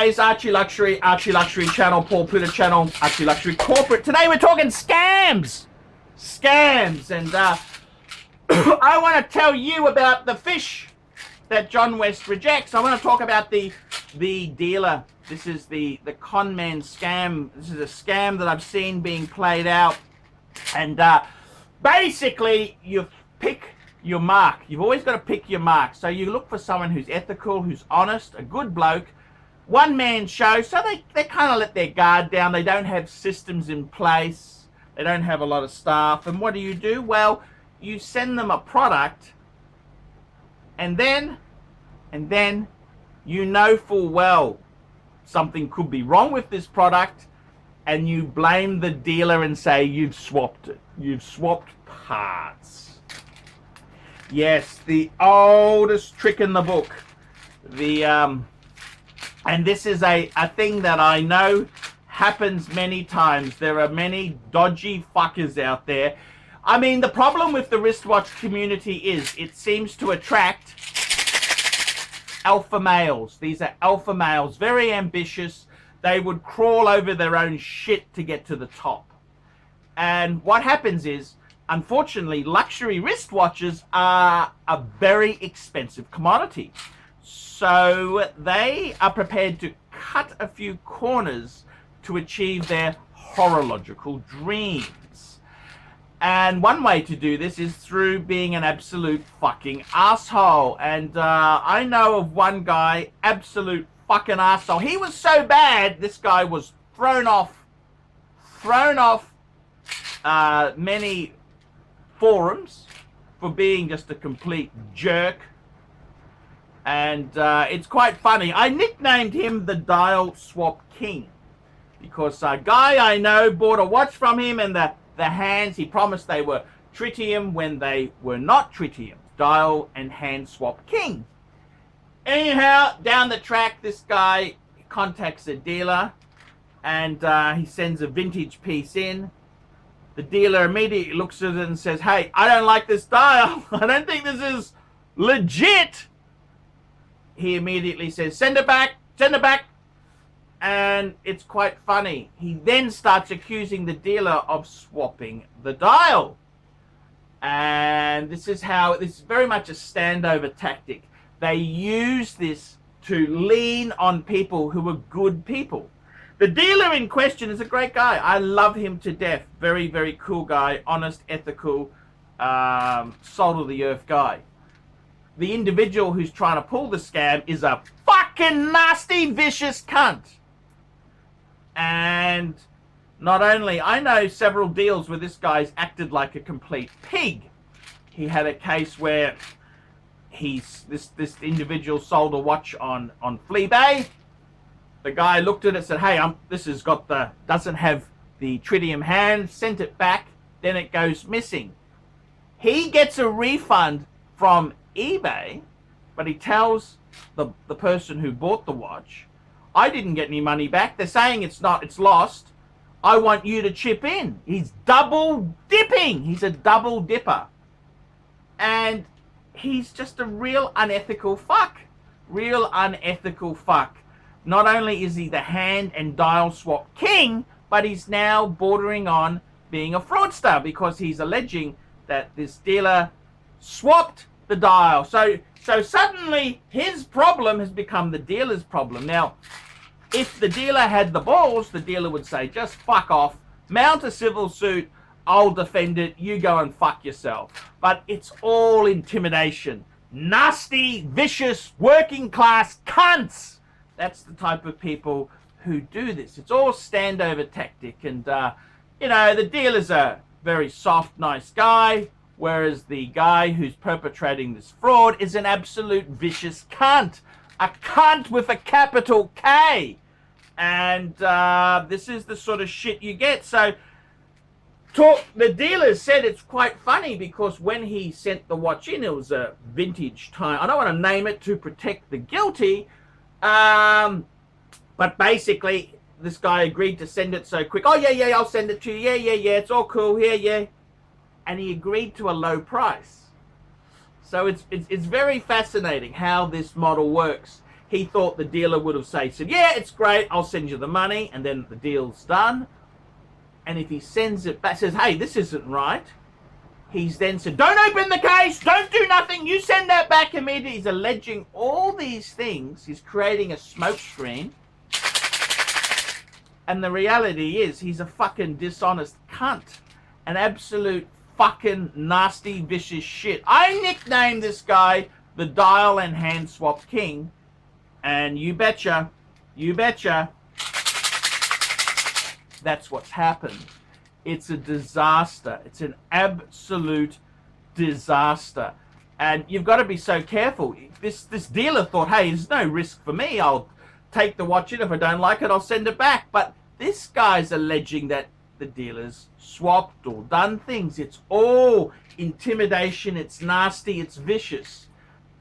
guys, Archie Luxury channel, Paul Pluta channel, Archie Luxury Corporate. Today we're talking scams. And I want to tell you about the fish that John West rejects. I want to talk about the dealer. This is the con man scam. This is a scam that I've seen being played out. And basically, you pick your mark. You've always got to pick your mark. So you look for someone who's ethical, who's honest, a good bloke. One man show, so they kind of let their guard down. They don't have systems in place. They don't have a lot of staff. And what do? Well, you send them a product, and then you know full well something could be wrong with this product, and you blame the dealer and say you've swapped it. You've swapped parts. Yes, the oldest trick in the book. And this is a thing that I know happens many times. There are many dodgy fuckers out there. I mean, the problem with the wristwatch community is it seems to attract alpha males. These are alpha males, very ambitious. They would crawl over their own shit to get to the top. And what happens is, unfortunately, luxury wristwatches are a very expensive commodity. So they are prepared to cut a few corners to achieve their horological dreams. And one way to do this is through being an absolute fucking asshole. And I know of one guy, absolute fucking asshole. He was so bad, this guy was thrown off many forums for being just a complete jerk. And it's quite funny. I nicknamed him the Dial Swap King because a guy I know bought a watch from him, and the hands, he promised they were tritium when they were not tritium. Dial and hand swap king. Anyhow, down the track, this guy contacts a dealer, and he sends a vintage piece in. The dealer immediately looks at it and says, "Hey, I don't like this dial. I don't think this is legit." He immediately says, send it back. And it's quite funny. He then starts accusing the dealer of swapping the dial. And this is very much a standover tactic. They use this to lean on people who are good people. The dealer in question is a great guy. I love him to death. Very, very cool guy. Honest, ethical, salt of the earth guy. The individual who's trying to pull the scam is a fucking nasty, vicious cunt. And not only, I know several deals where this guy's acted like a complete pig. He had a case where this individual sold a watch on Fleabay. The guy looked at it and said, "Hey, this has got doesn't have the tritium hand," sent it back, then it goes missing. He gets a refund from eBay, but he tells the person who bought the watch, "I didn't get any money back. They're saying it's lost. I want you to chip in." He's double dipping. He's a double dipper. And he's just a real unethical fuck. Not only is he the hand and dial swap king, but he's now bordering on being a fraudster because he's alleging that this dealer swapped the dial. So suddenly his problem has become the dealer's problem. Now, if the dealer had the balls, the dealer would say, just fuck off, mount a civil suit, I'll defend it, you go and fuck yourself. But it's all intimidation. Nasty, vicious, working class cunts. That's the type of people who do this. It's all standover tactic. And, the dealer's a very soft, nice guy, whereas the guy who's perpetrating this fraud is an absolute vicious cunt. A cunt with a capital K. And this is the sort of shit you get. So the dealer said it's quite funny because when he sent the watch in, it was a vintage time. I don't want to name it to protect the guilty. But basically, this guy agreed to send it so quick. "Oh, yeah, I'll send it to you. Yeah, it's all cool here, yeah." And he agreed to a low price. So it's very fascinating how this model works. he thought the dealer would have said, yeah, it's great, I'll send you the money, and then the deal's done. And if he sends it back, says, hey, this isn't right, he's then said, don't open the case, don't do nothing, you send that back immediately. He's alleging all these things. He's creating a smoke screen. And the reality is, he's a fucking dishonest cunt. An absolute fucking nasty, vicious shit. I nicknamed this guy the Dial and Hand Swap King. And you betcha, that's what's happened. It's a disaster. It's an absolute disaster. And you've got to be so careful. This dealer thought, hey, there's no risk for me. I'll take the watch in. If I don't like it, I'll send it back. But this guy's alleging that the dealer's swapped or done things. It's all intimidation. It's nasty. It's vicious.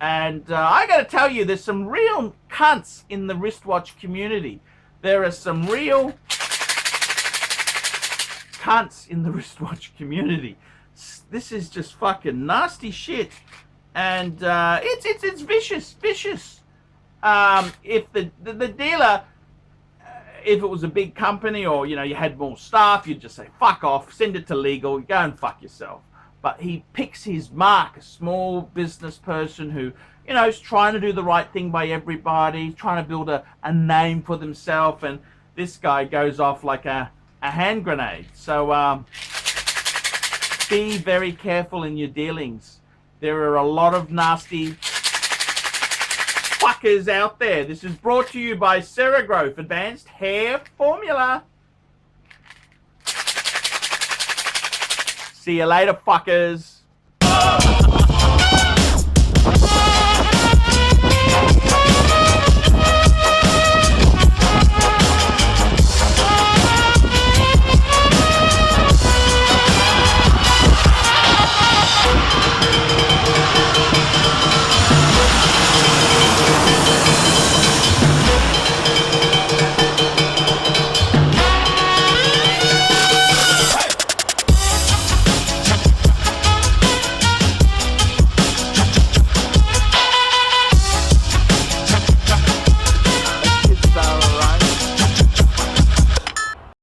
And I got to tell you, there's some real cunts in the wristwatch community. There are some real cunts in the wristwatch community. This is just fucking nasty shit. And it's vicious. If the dealer, if it was a big company or, you know, you had more staff, you'd just say, fuck off, send it to legal, go and fuck yourself. But he picks his mark, a small business person who, you know, is trying to do the right thing by everybody, trying to build a name for themselves, and this guy goes off like a hand grenade. So be very careful in your dealings. There are a lot of nasty fuckers out there. This is brought to you by Ceragrowth Advanced Hair Formula. See you later, fuckers.